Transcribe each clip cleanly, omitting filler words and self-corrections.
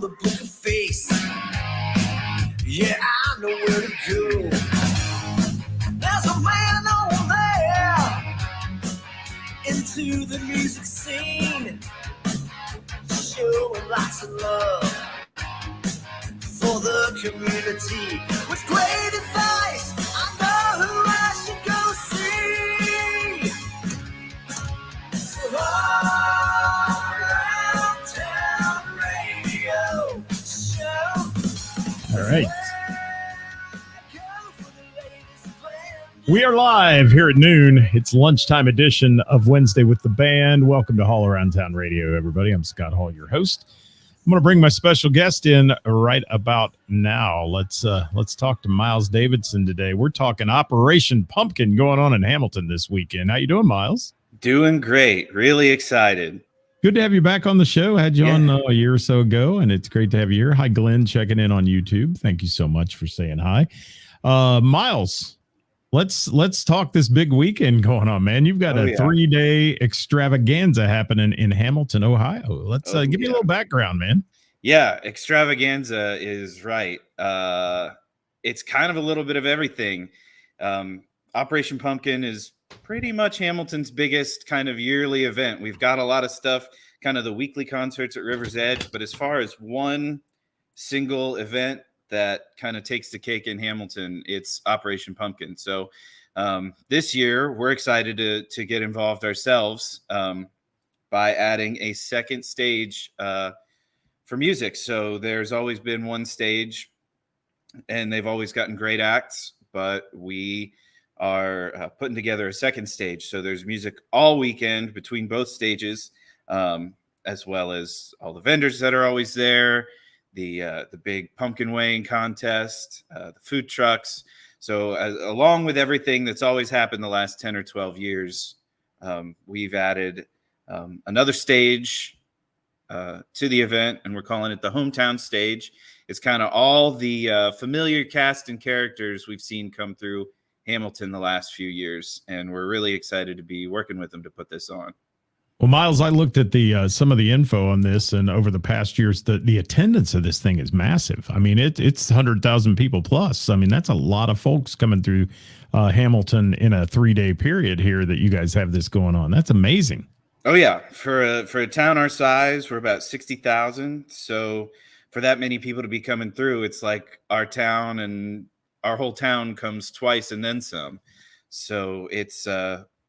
the book of face. Yeah, I know where to go. There's a man over there into the music scene, showing lots of love for the community with great advice. I know who I should go see. So Around Town Radio Show. All right. We are live here at noon. It's lunchtime edition of Wednesday with the Band. Welcome to All Around Town Radio, everybody. I'm Scott Hall, your host. I'm going to bring my special guest in right about now. Let's talk to Miles Davidson today. We're talking Operation Pumpkin going on in Hamilton this weekend. How you doing, Miles? Doing great. Really excited. Good to have you back on the show. I had you on a year or so ago, and it's great to have you here. Hi, Glenn, checking in on YouTube. Thank you so much for saying hi. Miles, let's talk this big weekend going on, man. You've got a 3-day extravaganza happening in Hamilton, Ohio. Let's give me a little background, man. Yeah, extravaganza is right. It's kind of a little bit of everything. Operation Pumpkin is pretty much Hamilton's biggest kind of yearly event. We've got a lot of stuff, kind of the weekly concerts at River's Edge, but as far as one single event that kind of takes the cake in Hamilton, it's Operation Pumpkin. So this year we're excited to get involved ourselves by adding a second stage for music. So there's always been one stage and they've always gotten great acts, but we are putting together a second stage. So there's music all weekend between both stages, as well as all the vendors that are always there, the big pumpkin weighing contest, the food trucks. So along with everything that's always happened the last 10 or 12 years, we've added another stage to the event, and we're calling it the Hometown Stage. It's kind of all the familiar cast and characters we've seen come through Hamilton the last few years, and we're really excited to be working with them to put this on. Well, Miles, I looked at the some of the info on this, and over the past years, the attendance of this thing is massive. I mean, it's 100,000 people plus. I mean, that's a lot of folks coming through Hamilton in a 3-day period here that you guys have this going on. That's amazing. Oh yeah, for a town our size, we're about 60,000. So for that many people to be coming through, it's like our town and our whole town comes twice and then some. So it's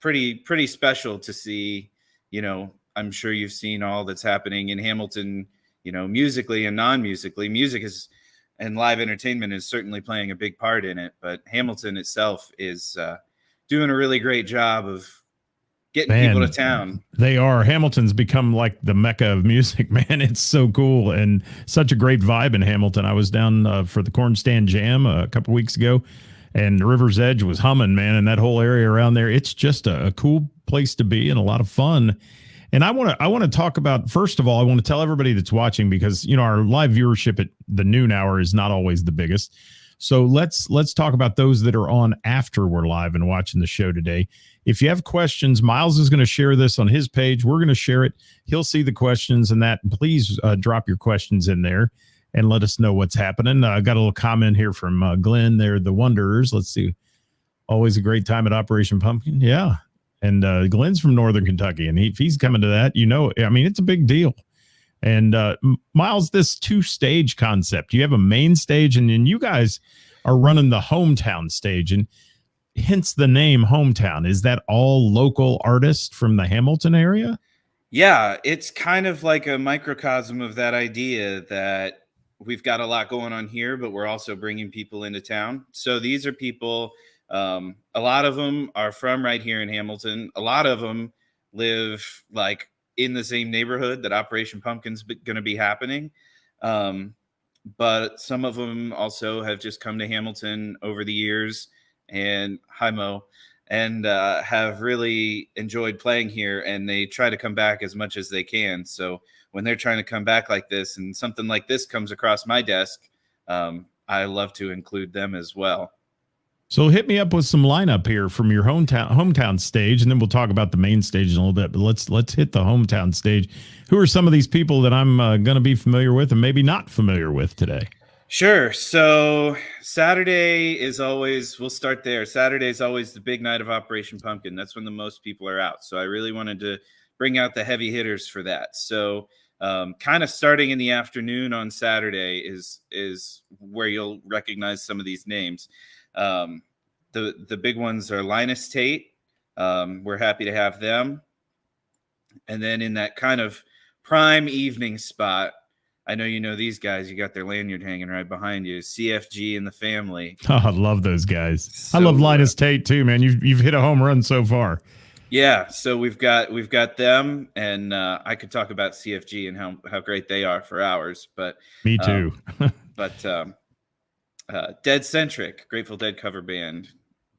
pretty special to see. You know, I'm sure you've seen all that's happening in Hamilton, you know, musically and non-musically. Music is and live entertainment is certainly playing a big part in it, but Hamilton itself is doing a really great job of getting people to town. They are. Hamilton's become like the mecca of music, man. It's so cool and such a great vibe in Hamilton. I was down for the Corn Stand Jam a couple weeks ago, and River's Edge was humming, man, and that whole area around there. It's just a cool place to be and a lot of fun. And I want to talk about, first of all, I want to tell everybody that's watching, because, you know, our live viewership at the noon hour is not always the biggest. So let's talk about those that are on after we're live and watching the show today. If you have questions, Miles is going to share this on his page. We're going to share it. He'll see the questions and that. Please drop your questions in there and let us know what's happening. I got a little comment here from Glenn there, the Wanderers. Let's see. Always a great time at Operation Pumpkin. Yeah. And Glenn's from Northern Kentucky, and if he's coming to that, you know, I mean, it's a big deal. And Miles, this 2-stage concept, you have a main stage, and then you guys are running the hometown stage, and hence the name Hometown. Is that all local artists from the Hamilton area? Yeah, it's kind of like a microcosm of that idea that we've got a lot going on here, but we're also bringing people into town. So these are people, a lot of them are from right here in Hamilton. A lot of them live like in the same neighborhood that Operation Pumpkin's going to be happening. But some of them also have just come to Hamilton over the years, and hi Mo, and have really enjoyed playing here, and they try to come back as much as they can. So when they're trying to come back like this, and something like this comes across my desk, I love to include them as well. So hit me up with some lineup here from your hometown stage, and then we'll talk about the main stage in a little bit. But let's hit the hometown stage. Who are some of these people that I'm going to be familiar with and maybe not familiar with today? Sure. So Saturday is always, we'll start there. Saturday is always the big night of Operation Pumpkin. That's when the most people are out. So I really wanted to bring out the heavy hitters for that. So kind of starting in the afternoon on Saturday is where you'll recognize some of these names. The big ones are Linus Tate. We're happy to have them. And then in that kind of prime evening spot, I know you know these guys. You got their lanyard hanging right behind you. CFG and the Family. Oh, I love those guys. So, I love Linus Tate too, man. You've hit a home run so far. Yeah, so we've got them, and I could talk about CFG and how great they are for hours. But me too. Dead Centric, Grateful Dead cover band,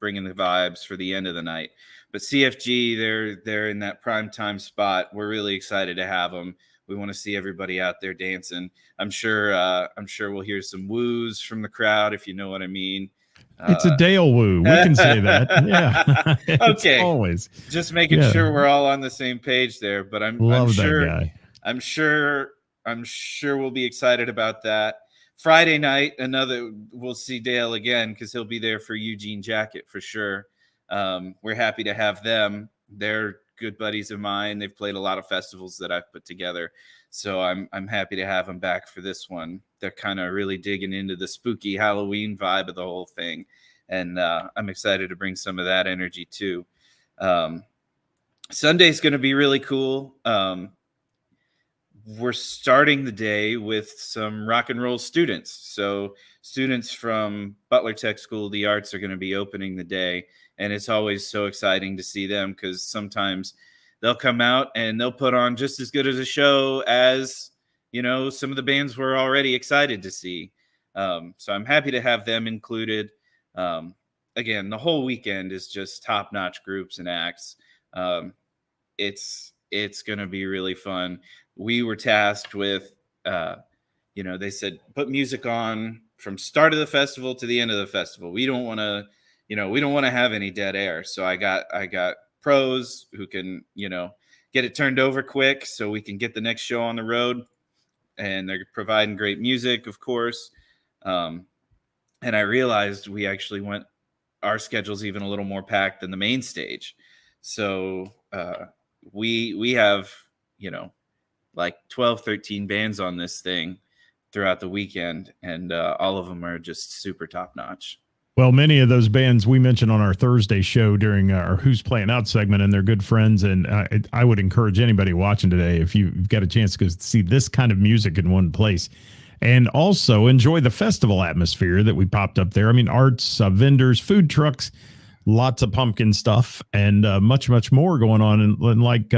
bringing the vibes for the end of the night. But CFG, they're in that prime time spot. We're really excited to have them. We want to see everybody out there dancing. I'm sure we'll hear some woos from the crowd, if you know what I mean. It's a Dale woo. We can say that. Yeah. Okay. Always. Just making sure we're all on the same page there. But I'm sure that guy. I'm sure we'll be excited about that. Friday night, we'll see Dale again because he'll be there for Eugene Jacket for sure. We're happy to have them. They're good buddies of mine. They've played a lot of festivals that I've put together. So I'm happy to have them back for this one. They're kind of really digging into the spooky Halloween vibe of the whole thing. And I'm excited to bring some of that energy too. Sunday's going to be really cool. We're starting the day with some rock and roll students. So students from Butler Tech School of the Arts are going to be opening the day. And it's always so exciting to see them because sometimes they'll come out and they'll put on just as good as a show as, some of the bands we're already excited to see. So I'm happy to have them included. Again, the whole weekend is just top-notch groups and acts. It's going to be really fun. We were tasked with, they said, put music on from start of the festival to the end of the festival. We don't want to have any dead air. So I got pros who can, get it turned over quick so we can get the next show on the road. And they're providing great music, of course. And I realized we actually our schedule's even a little more packed than the main stage. So we have, like 12, 13 bands on this thing throughout the weekend. And all of them are just super top notch. Well, many of those bands we mentioned on our Thursday show during our Who's Playing Out segment, and they're good friends. And I would encourage anybody watching today, if you've got a chance to go see this kind of music in one place, and also enjoy the festival atmosphere that we popped up there. I mean, arts, vendors, food trucks, lots of pumpkin stuff, and much, much more going on. And like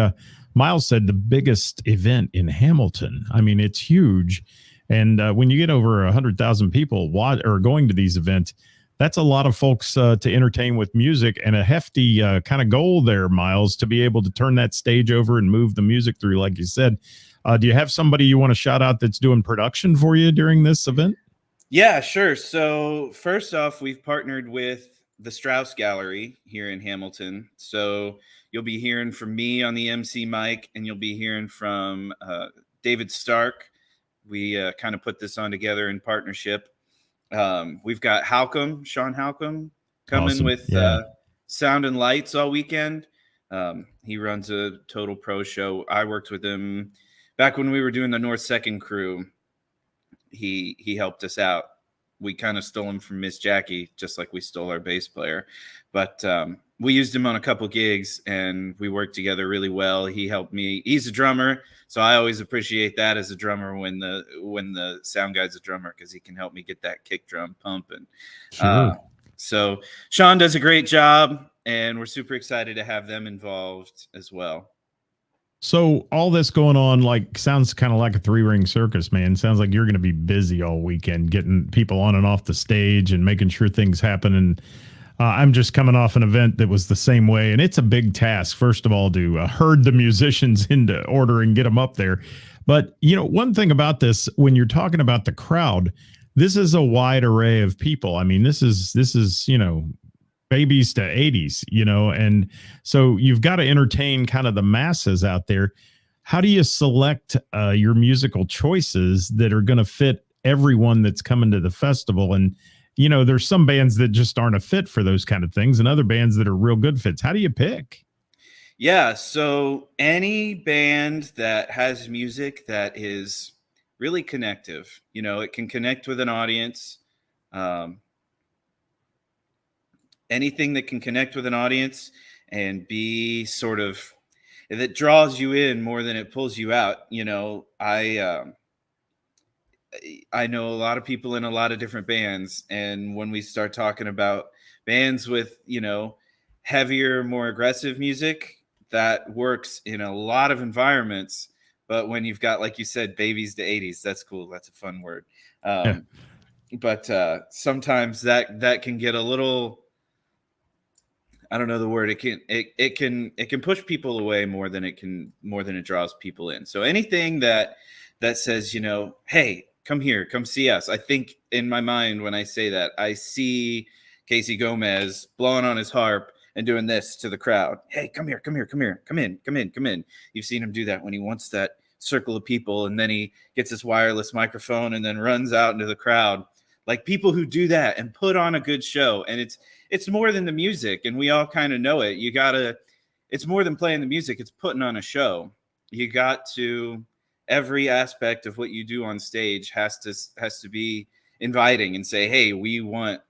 Miles said, the biggest event in Hamilton. I mean, it's huge. And when you get over 100,000 people going to these events, that's a lot of folks to entertain with music, and a hefty kind of goal there, Miles, to be able to turn that stage over and move the music through, like you said. Do you have somebody you want to shout out that's doing production for you during this event? Yeah, sure. So first off, we've partnered with the Strauss Gallery here in Hamilton. So you'll be hearing from me on the MC mic, and you'll be hearing from David Stark. We kind of put this on together in partnership. We've got Sean Halcomb coming awesome. With sound and lights all weekend. He runs a Total Pro show. I worked with him back when we were doing the North Second crew. He helped us out. We kind of stole him from Miss Jackie, just like we stole our bass player. But we used him on a couple gigs, and we worked together really well. He helped me. He's a drummer, so I always appreciate that as a drummer when the sound guy's a drummer, because he can help me get that kick drum pumping. Sure. So Sean does a great job, and we're super excited to have them involved as well. So all this going on, sounds kind of like a 3-ring circus, man. Sounds like you're going to be busy all weekend, getting people on and off the stage and making sure things happen. And I'm just coming off an event that was the same way. And it's a big task, first of all, to herd the musicians into order and get them up there. But, one thing about this, when you're talking about the crowd, this is a wide array of people. I mean, this is babies to 80s, you know, and so you've got to entertain kind of the masses out there. How do you select your musical choices that are going to fit everyone that's coming to the festival? And, you know, there's some bands that just aren't a fit for those kind of things and other bands that are real good fits. How do you pick? Yeah, so any band that has music that is really connective, you know, it can connect with an audience. Um, Anything that can connect with an audience and be sort of that draws you in more than it pulls you out. You know, I know a lot of people in a lot of different bands, and when we start talking about bands with, you know, heavier, more aggressive music, that works in a lot of environments. But when you've got, like you said, babies to 80s, that's cool. That's a fun word. Yeah. But sometimes that can get a little, I don't know the word. It can push people away more than it draws people in. So anything that says, you know, hey, come here, come see us. I think in my mind when I say that, I see Casey Gomez blowing on his harp and doing this to the crowd. Hey, come here, come here, come here, come in, come in, come in. You've seen him do that when he wants that circle of people, and then he gets his wireless microphone and then runs out into the crowd. Like people who do that and put on a good show, and it's more than the music, and we all kind of know it. It's more than playing the music, it's putting on a show. You got to, every aspect of what you do on stage has to be inviting and say, hey, we want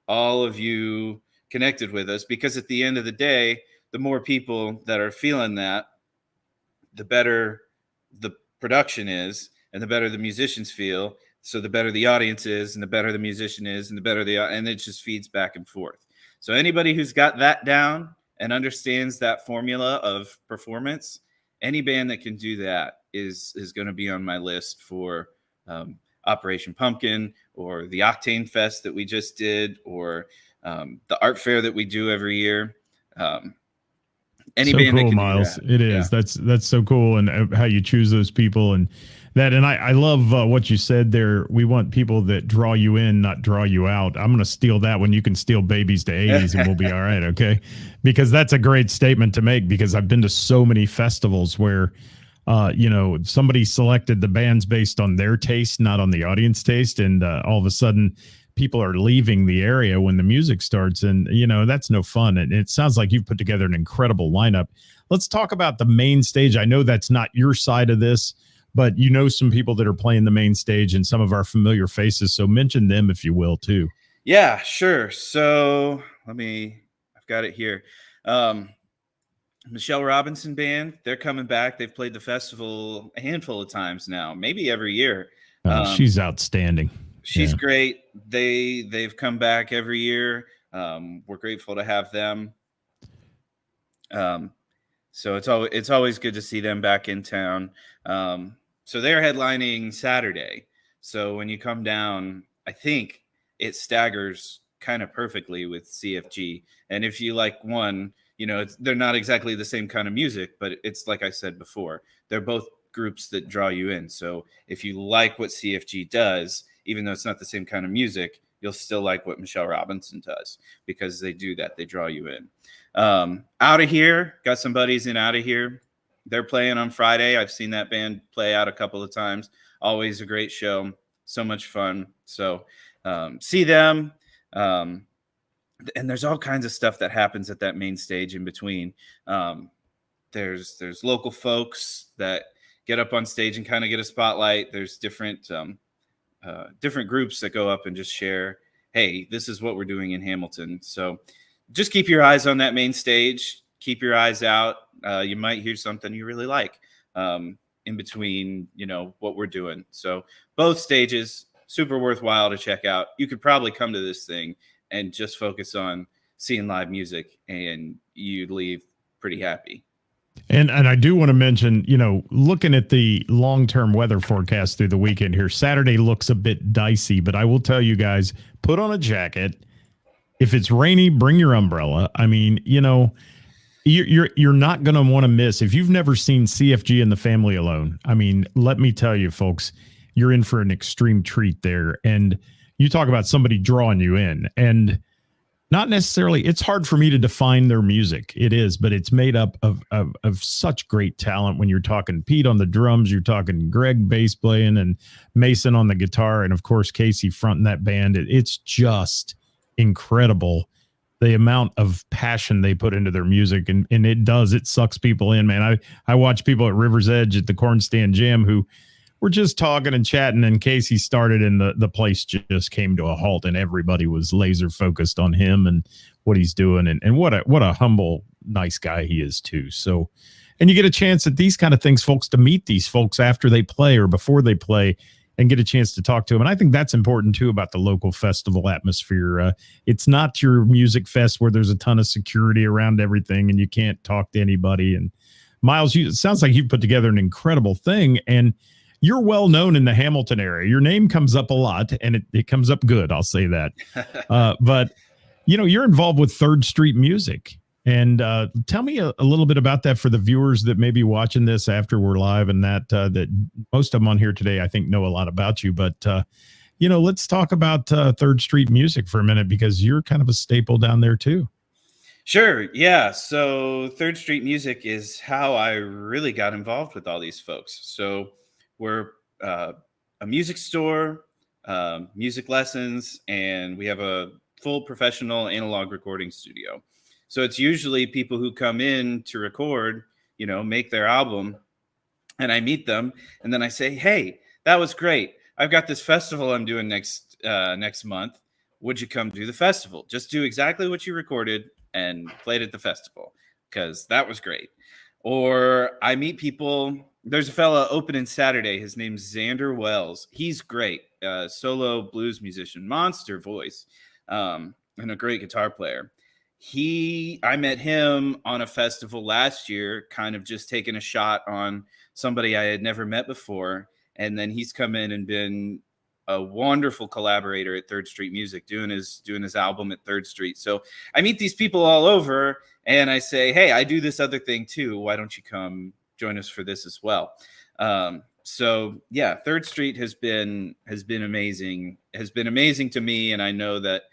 all of you connected with us, because at the end of the day, the more people that are feeling that, the better the production is, and the better the musicians feel. So the better the audience is, and the better the musician is, and the better and it just feeds back and forth. So anybody who's got that down and understands that formula of performance, any band that can do that is going to be on my list for Operation Pumpkin, or the Octane Fest that we just did, or the art fair that we do every year. Any so band cool, that can Miles. do that. It is. Yeah. That's so cool, and how you choose those people, and that. And I love what you said there. We want people that draw you in, not draw you out. I'm going to steal that one. You can steal babies to 80s, and we'll be all right. Okay, because that's a great statement to make. Because I've been to so many festivals where, you know, somebody selected the bands based on their taste, not on the audience taste, and all of a sudden, people are leaving the area when the music starts, and you know that's no fun. And it sounds like you've put together an incredible lineup. Let's talk about the main stage. I know that's not your side of this, but you know some people that are playing the main stage and some of our familiar faces, so mention them if you will too. Yeah, sure. So I've got it here. Michelle Robinson Band, they're coming back. They've played the festival a handful of times now, maybe every year. She's outstanding. She's great. They've come back every year. We're grateful to have them. So it's always good to see them back in town. So they're headlining Saturday. So when you come down, I think it staggers kind of perfectly with CFG. And if you like one, you know, they're not exactly the same kind of music, but it's like I said before, they're both groups that draw you in. So if you like what CFG does, even though it's not the same kind of music, you'll still like what Michelle Robinson does, because they do that. They draw you in. Out of Here, got some buddies in Out of Here. They're playing on Friday. I've seen that band play out a couple of times. Always a great show. So much fun. So see them. And there's all kinds of stuff that happens at that main stage in between. There's local folks that get up on stage and kind of get a spotlight. There's different groups that go up and just share, hey, this is what we're doing in Hamilton. So just keep your eyes on that main stage. Keep your eyes out. You might hear something you really like in between, you know, what we're doing. So both stages, super worthwhile to check out. You could probably come to this thing and just focus on seeing live music, and you'd leave pretty happy. And I do want to mention, you know, looking at the long-term weather forecast through the weekend here, Saturday looks a bit dicey, but I will tell you guys, put on a jacket. If it's rainy, bring your umbrella. I mean, you know, you're not going to want to miss. If you've never seen CFG and the Family Alone, I mean, let me tell you, folks, you're in for an extreme treat there. And you talk about somebody drawing you in, and Not necessarily. It's hard for me to define their music. It is, but it's made up of such great talent. When you're talking Pete on the drums, you're talking Greg bass playing, and Mason on the guitar, and of course Casey fronting that band. It's just incredible the amount of passion they put into their music, and it sucks people in, man. I watch people at River's Edge at the Corn Stand Jam who were just talking and chatting, and Casey started, and the place just came to a halt, and everybody was laser focused on him and what he's doing, and what a humble, nice guy he is too. So, and you get a chance at these kind of things, folks, to meet these folks after they play or before they play, and get a chance to talk to them. And I think that's important too about the local festival atmosphere. It's not your music fest where there's a ton of security around everything and you can't talk to anybody. And Miles, it sounds like you've put together an incredible thing, and you're well known in the Hamilton area. Your name comes up a lot, and it comes up good. I'll say that. But you're involved with Third Street Music, and tell me a little bit about that for the viewers that may be watching this after we're live, and that most of them on here today, I think, know a lot about you. But let's talk about Third Street Music for a minute, because you're kind of a staple down there too. Sure. Yeah. So Third Street Music is how I really got involved with all these folks. So we're a music store, music lessons, and we have a full professional analog recording studio. So it's usually people who come in to record, make their album, and I meet them, and then I say, "Hey, that was great. I've got this festival I'm doing next month. Would you come do the festival? Just do exactly what you recorded and played at the festival, because that was great." Or I meet people. There's a fella opening Saturday. His name's Xander Wells. He's great. Solo blues musician, monster voice, and a great guitar player. I met him on a festival last year, kind of just taking a shot on somebody I had never met before. And then he's come in and been a wonderful collaborator at Third Street Music, doing his album at Third Street. So I meet these people all over, and I say, "Hey, I do this other thing too. Why don't you come join us for this as well?" So yeah, Third Street has been amazing. Has been amazing to me, and I know that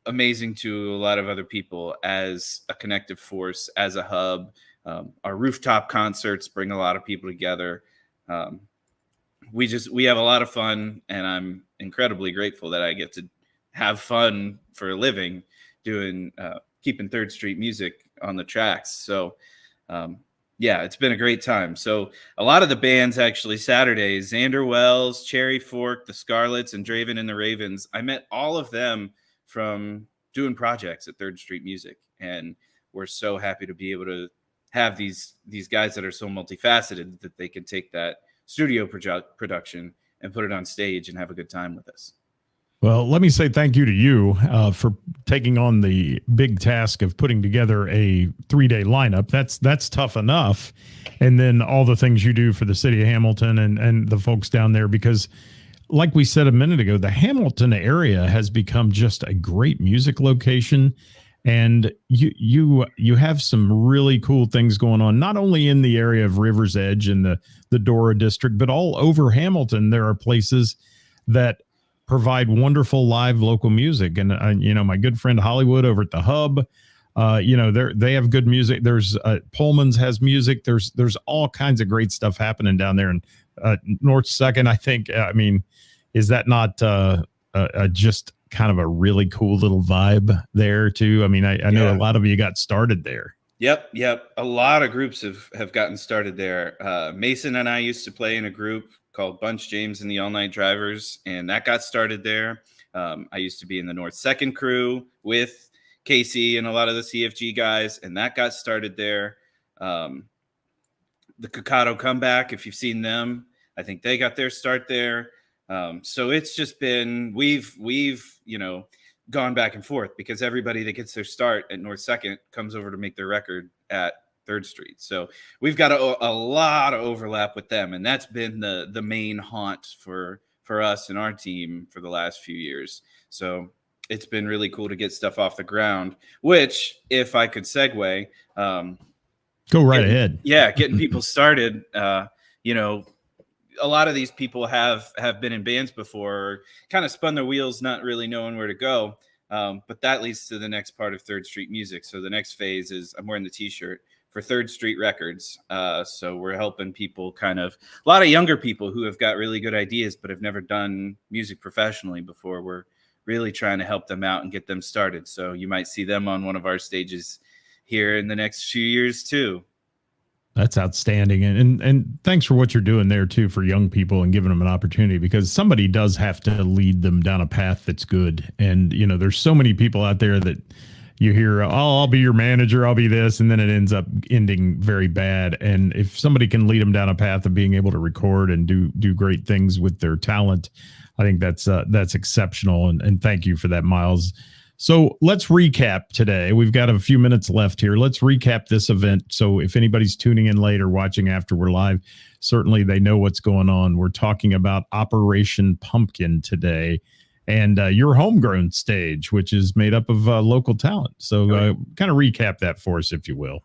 amazing to a lot of other people as a connective force, as a hub. Our rooftop concerts bring a lot of people together. We have a lot of fun, and I'm incredibly grateful that I get to have fun for a living doing keeping Third Street Music on the tracks. So yeah, it's been a great time. So a lot of the bands actually Saturdays, Xander Wells, Cherry Fork, the Scarlets, and Draven and the Ravens, I met all of them from doing projects at Third Street Music, and we're so happy to be able to have these guys that are so multifaceted that they can take that studio production and put it on stage and have a good time with us. Well, let me say thank you to you for taking on the big task of putting together a 3-day lineup. That's tough enough. And then all the things you do for the city of Hamilton and the folks down there, because like we said a minute ago, the Hamilton area has become just a great music location. And you have some really cool things going on, not only in the area of River's Edge and the Dora district, but all over Hamilton. There are places that provide wonderful live local music. And, my good friend Hollywood over at the Hub, they have good music. There's Pullman's has music. There's all kinds of great stuff happening down there. And North 2nd, I think, is that not just kind of a really cool little vibe there too? I mean, I know a lot of you got started there. Yep. A lot of groups have gotten started there. Mason and I used to play in a group called Bunch James and the All Night Drivers, and that got started there. I used to be in the North 2nd crew with Casey and a lot of the CFG guys, and that got started there. The Cocado Comeback, if you've seen them, I think they got their start there. So it's just been, we've gone back and forth, because everybody that gets their start at North 2nd comes over to make their record at Third Street. So we've got a lot of overlap with them, and that's been the main haunt for us and our team for the last few years. So it's been really cool to get stuff off the ground, which, if I could segue, go right ahead. Yeah, getting people started. A lot of these people have been in bands before, or kind of spun their wheels, not really knowing where to go. But that leads to the next part of Third Street Music. So the next phase is I'm wearing the T-shirt for Third Street Records. So we're helping people, kind of a lot of younger people who have got really good ideas but have never done music professionally before. We're really trying to help them out and get them started. So you might see them on one of our stages here in the next few years too. That's outstanding. And thanks for what you're doing there too for young people and giving them an opportunity, because somebody does have to lead them down a path that's good. And, you know, there's so many people out there that you hear, oh, I'll be your manager, I'll be this, and then it ends up ending very bad. And if somebody can lead them down a path of being able to record and do great things with their talent, I think that's exceptional. And thank you for that, Miles. So let's recap today. We've got a few minutes left here. Let's recap this event. So if anybody's tuning in late or watching after we're live, certainly they know what's going on. We're talking about Operation Pumpkin today and your homegrown stage, which is made up of local talent. So kind of recap that for us, if you will.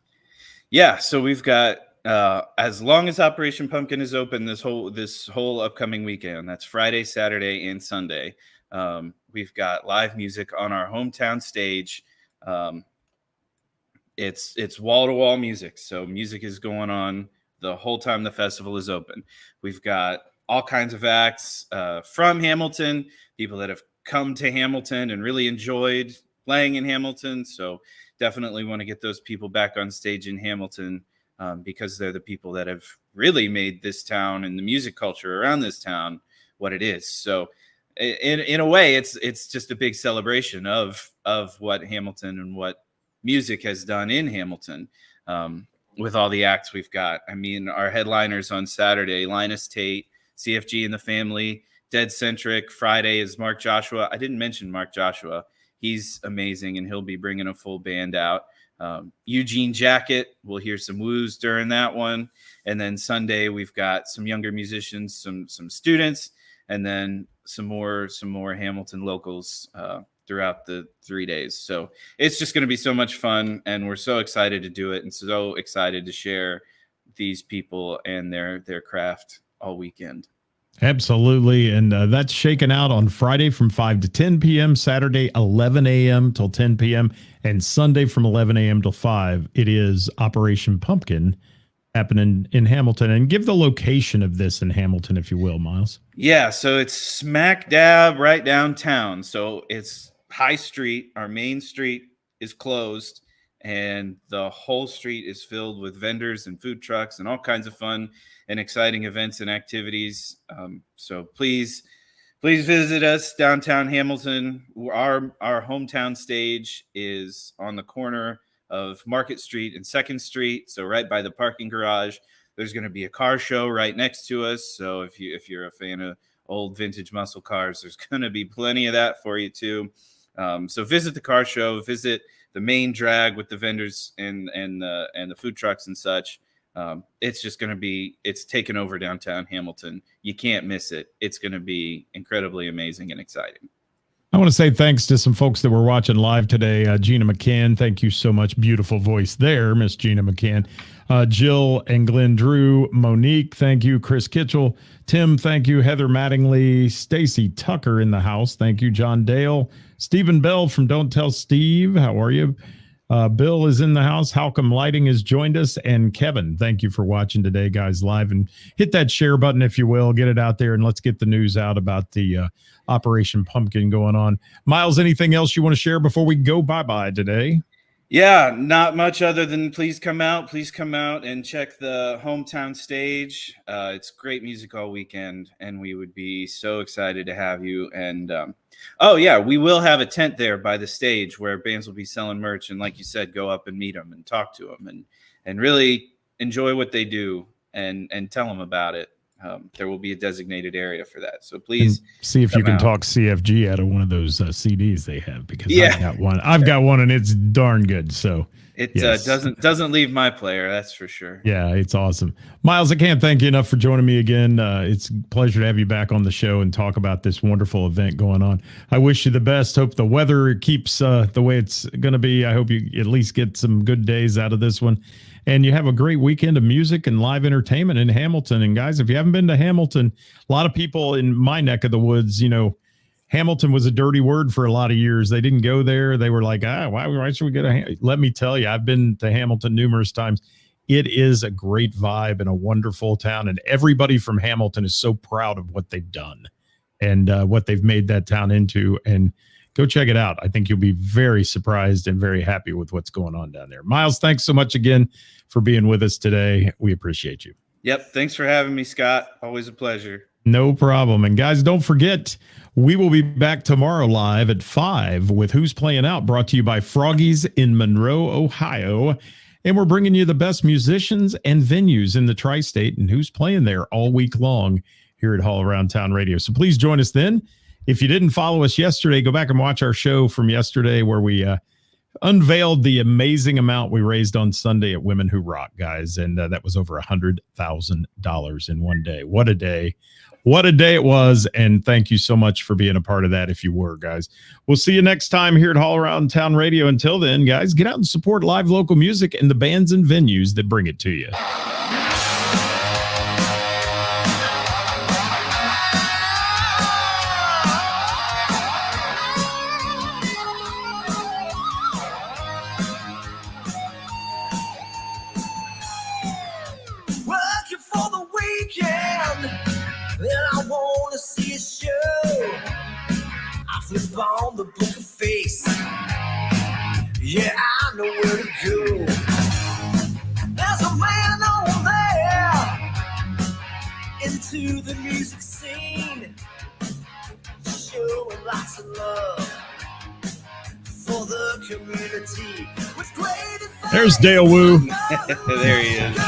Yeah. So we've got, as long as Operation Pumpkin is open this whole upcoming weekend, that's Friday, Saturday, and Sunday. We've got live music on our hometown stage. It's wall-to-wall music. So music is going on the whole time the festival is open. We've got all kinds of acts from Hamilton, people that have come to Hamilton and really enjoyed playing in Hamilton. So definitely want to get those people back on stage in Hamilton because they're the people that have really made this town and the music culture around this town what it is. So in a way, it's just a big celebration of what Hamilton and what music has done in Hamilton with all the acts we've got. I mean, our headliners on Saturday, Linus Tate, CFG and the Family, Dead Centric. Friday is Mark Joshua. I didn't mention Mark Joshua. He's amazing, and he'll be bringing a full band out. Eugene Jacket, we'll hear some woos during that one. And then Sunday, we've got some younger musicians, some students, and then some more Hamilton locals throughout the 3 days. So it's just going to be so much fun, and we're so excited to do it and so excited to share these people and their craft all weekend. Absolutely. And that's shaken out on Friday from 5 to 10 p.m., Saturday 11 a.m. till 10 p.m., and Sunday from 11 a.m. till 5. It is Operation Pumpkin happening in Hamilton. And give the location of this in Hamilton, if you will, Miles. Yeah, so it's smack dab right downtown. So it's High Street. Our main street is closed, and the whole street is filled with vendors and food trucks and all kinds of fun and exciting events and activities. So please visit us downtown Hamilton. Our hometown stage is on the corner of Market Street and 2nd Street, so right by the parking garage. There's going to be a car show right next to us. So if you're a fan of old vintage muscle cars, there's going to be plenty of that for you too. So visit the car show, visit the main drag with the vendors and the food trucks and such. It's just going to be, it's taken over downtown Hamilton. You can't miss it. It's going to be incredibly amazing and exciting. I want to say thanks to some folks that were watching live today. Gina McCann, thank you so much. Beautiful voice there, Miss Gina McCann. Jill and Glenn Drew. Monique, thank you. Chris Kitchell. Tim, thank you. Heather Mattingly. Stacy Tucker in the house. Thank you. John Dale. Stephen Bell from Don't Tell Steve. How are you? Bill is in the house. Halcom Lighting has joined us. And Kevin, thank you for watching today, guys, live. And hit that share button, if you will. Get it out there, and let's get the news out about the Operation Pumpkin going on. Miles, anything else you want to share before we go bye-bye today? Yeah, not much other than please come out and check the hometown stage. It's great music all weekend, and we would be so excited to have you. And oh yeah, we will have a tent there by the stage where bands will be selling merch, and like you said, go up and meet them and talk to them and really enjoy what they do and tell them about it. There will be a designated area for that. So please and see if you can talk CFG out of one of those CDs they have, because yeah. I've got one and it's darn good. So it yes. doesn't leave my player. That's for sure. Yeah, it's awesome. Miles, I can't thank you enough for joining me again. It's a pleasure to have you back on the show and talk about this wonderful event going on. I wish you the best. Hope the weather keeps the way it's going to be. I hope you at least get some good days out of this one. And you have a great weekend of music and live entertainment in Hamilton. And guys, if you haven't been to Hamilton, a lot of people in my neck of the woods, Hamilton was a dirty word for a lot of years. They didn't go there. They were like, why should we go to let me tell you, I've been to Hamilton numerous times. It is a great vibe and a wonderful town. And everybody from Hamilton is so proud of what they've done and what they've made that town into. And go check it out. I think you'll be very surprised and very happy with what's going on down there. Miles, thanks so much again for being with us today. We appreciate you. Yep. Thanks for having me, Scott. Always a pleasure. No problem. And guys, don't forget, we will be back tomorrow live at 5 with Who's Playing Out, brought to you by Froggies in Monroe, Ohio. And we're bringing you the best musicians and venues in the tri-state and who's playing there all week long here at All Around Town Radio. So please join us then. If you didn't follow us yesterday, go back and watch our show from yesterday where we unveiled the amazing amount we raised on Sunday at Women Who Rock, guys. And that was over $100,000 in one day. What a day. What a day it was. And thank you so much for being a part of that if you were, guys. We'll see you next time here at All Around Town Radio. Until then, guys, get out and support live local music and the bands and venues that bring it to you. Working for the weekend, and I wanna see a show. I flip on the book of face. Yeah, I know where to go. There's a man over there into the music scene, showing lots of love for the community with great advice. There's Dale Wu. There he is.